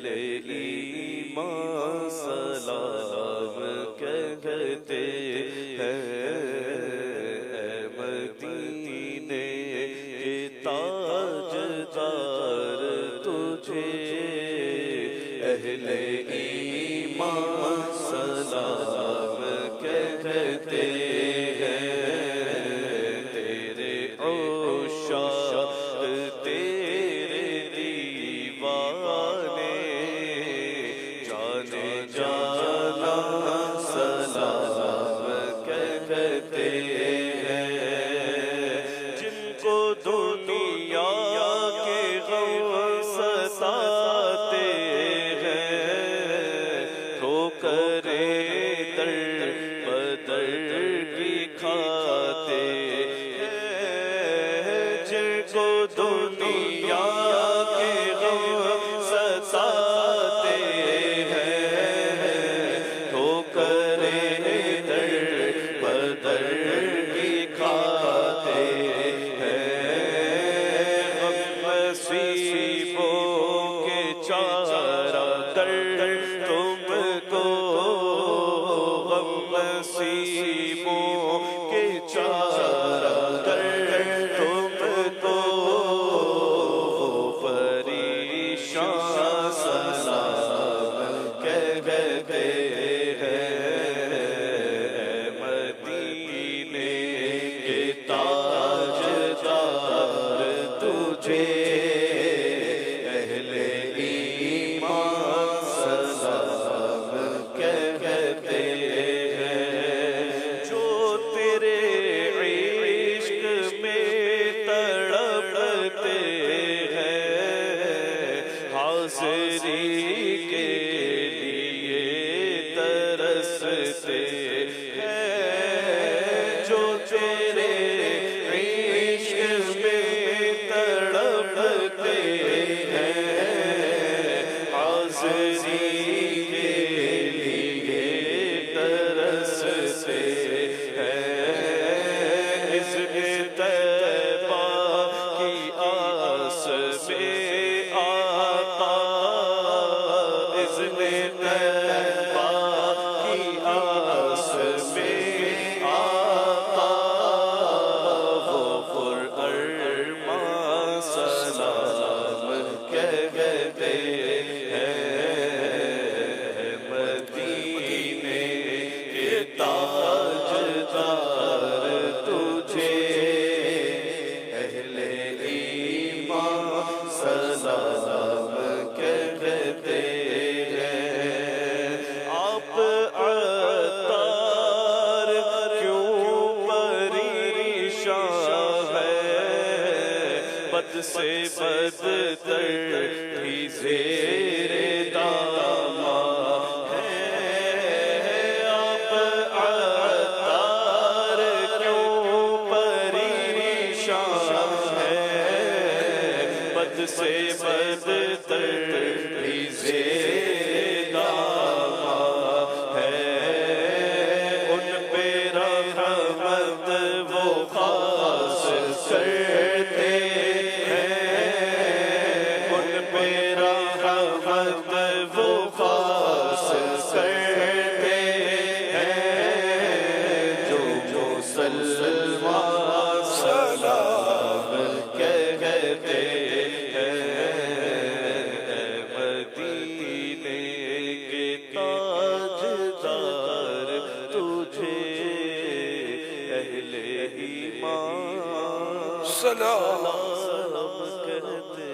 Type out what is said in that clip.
ایمان سلام کہتے ہیں، مدینے کے تاجدار تجھے اہل ایمان سلام کہتے ہیں، تیرے عشاق تیرے دیوانے جانے جانا سلام کہتے ہیں، جن کو دنیا کے غم ستاتے ہیں، ٹھوکریں در بدر کی کھاتے ہیں، جن کو دنیا کے غم ستاتے ہیں، ٹھوکریں در بدر کی کھاتے ہیں، غم نصیبوں کے چارہ در تم کو، غم نصیبوں کے چارہ در تم کو، پریشان سلام کہتے ہیں، مدینے کے تاجدار تجھے اہل ایمان سلام کہتے ہیں، جو تیرے عشق میں تڑپتے ہیں، حاضری کے لیے ترستے ہیں، جو تیرے عشق میں تڑپتے ہیں، حاضری کے لیے ترستے ہیں، اذن طیبہ کی آس میں آقا، اذن طیبہ کی آس میں آقا، وہ پرارمان سلام کہتے ہیں، مدینے کے تاجدار تجھے اہل ایمان سلام کہتے ہیں، آپ عطار کیوں پریشان ہے، بد سے بدتر بھی زیر دامن ہے، آپ عطار کیوں پریشان ہے، بد سے بدتر بھی زیر دامن ہے، ان پہ رحمت وہ خاص کرتے ہیں، ان پہ رحمت وہ خاص کرتے ہیں، جو مسلمان سلام کہتے ہیں، مدینے کے تاجدار تجھے اہل ایمان سلام کہتے